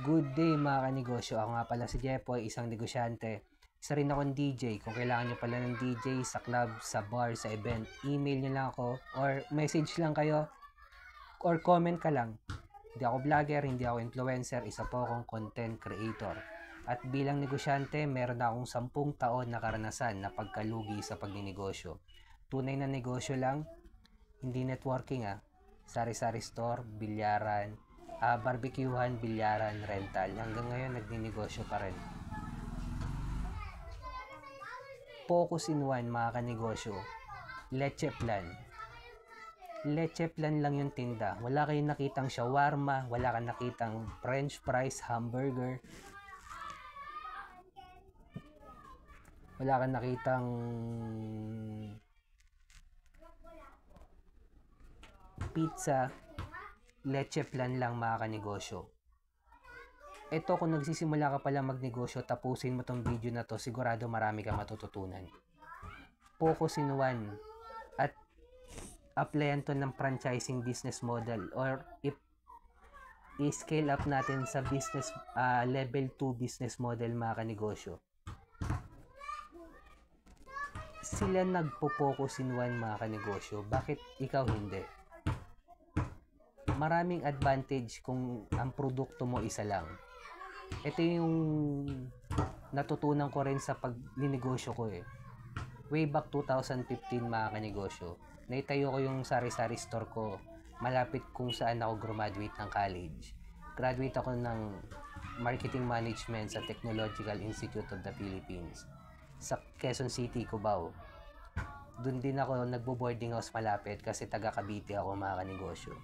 Good day mga kanegosyo. Ako nga pala si Jepoy, isang negosyante. Isa rin akong DJ. Kung kailangan nyo pala ng DJ sa club, sa bar, sa event, email nyo lang ako or message lang kayo or comment ka lang. Hindi ako vlogger, hindi ako influencer, isa po akong content creator. At bilang negosyante, meron akong 10 taon na karanasan na pagkalugi sa pagninegosyo. Tunay na negosyo lang, hindi networking Sari-sari store, bilyaran, barbecuehan, bilyaran, rental. Hanggang ngayon, nagninegosyo pa rin. Focus in one, mga kanegosyo. Leche plan. Leche plan lang yung tinda. Wala kayong nakitang shawarma, wala kang nakitang french fries, hamburger. Wala kang nakitang pizza. Leche plan lang, mga kanegosyo. Ito, kung nagsisimula ka pala magnegosyo, tapusin mo tong video na to, sigurado marami ka matututunan. Focus in one. At applyan to ng franchising business model or if i-scale up natin sa business level 2 business model, mga kanegosyo. Sila nagpo-focus in one, mga kanegosyo. Bakit ikaw hindi? Maraming advantage kung ang produkto mo isa lang. Ito yung natutunan ko rin sa pagninegosyo ko Way back 2015, mga kanegosyo, naitayo ko yung sari-sari store ko malapit kung saan ako graduate ng college. Graduate ako ng Marketing Management sa Technological Institute of the Philippines sa Quezon City, Cubao. Doon din ako nagbo-boarding house malapit kasi taga Cavite ako, mga kanegosyo.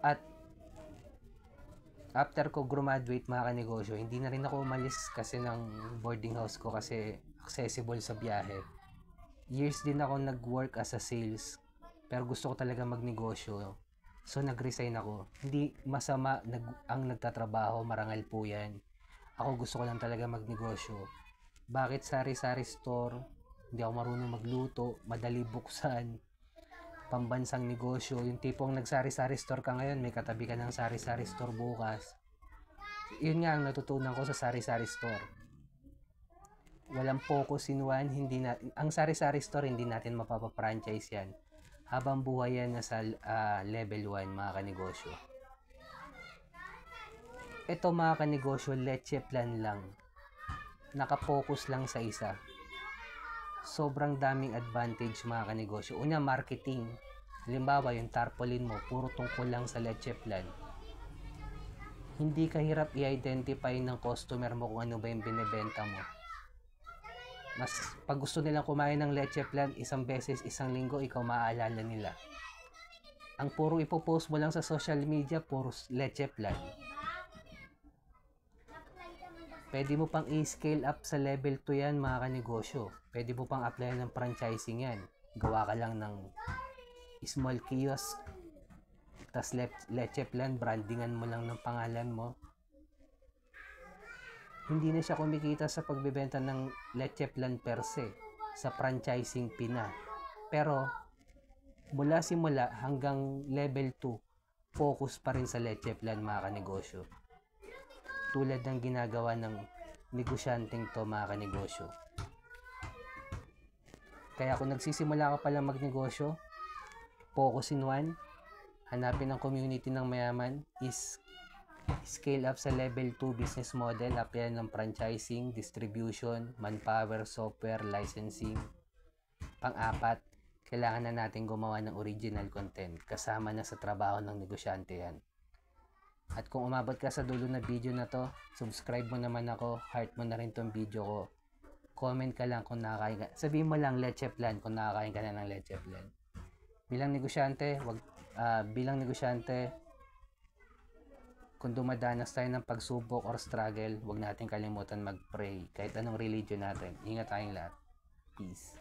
At after ko graduate, mga kanegosyo, hindi na rin ako umalis kasi ng boarding house ko kasi accessible sa biyahe. Years din ako nag-work as a sales, pero gusto ko talaga magnegosyo. So nag-resign ako. Hindi masama ang nagtatrabaho, marangal po yan. Ako gusto ko lang talaga magnegosyo. Bakit sari-sari store? Hindi ako marunong magluto, madali buksan, pambansang negosyo, yung tipong nagsari-sari store ka ngayon, may katabi ka ng sari-sari store bukas. Yun nga ang natutunan ko sa sari-sari store. Walang focus in one, ang sari-sari store hindi natin mapapa-franchise yan. Habang buhay yan nasa level 1, mga kanegosyo. Ito, mga kanegosyo, leche plan lang. Naka-focus lang sa isa. Sobrang daming advantage, mga kanegosyo. Una, marketing. Halimbawa, yung tarpaulin mo, puro tungkol lang sa leche plan. Hindi ka hirap i-identify ng customer mo kung ano ba yung binibenta mo. Mas pag gusto nilang kumain ng leche plan, isang beses, isang linggo, ikaw maaalala nila. Ang puro ipopost mo lang sa social media, puro leche plan. Pwede mo pang i-scale up sa level 2 yan, mga kanegosyo. Pwede mo pang apply ng franchising yan. Gawa ka lang ng small kiosk, tas leche plan, brandingan mo lang ng pangalan mo. Hindi na siya kumikita sa pagbebenta ng leche plan per se, sa franchising pina. Pero, mula simula hanggang level 2, focus pa rin sa leche plan, mga kanegosyo. Tulad ng ginagawa ng negosyanteng to, mga kanegosyo. Kaya kung nagsisimula ka pala magnegosyo, focus in one, hanapin ang community ng mayaman, is scale up sa level 2 business model, applyan ng franchising, distribution, manpower, software, licensing. Pang-apat, kailangan na natin gumawa ng original content, kasama na sa trabaho ng negosyante yan. At kung umabot ka sa dulo na video na to, subscribe mo naman ako, heart mo na rin tong video ko. Comment ka lang kung nakakain ka. Sabihin mo lang leche plan kung nakakain ka na ng leche plan. Bilang negosyante, kung dumadanas tayo ng pagsubok or struggle, huwag natin kalimutan mag-pray. Kahit anong religion natin, ingat tayong lahat. Peace.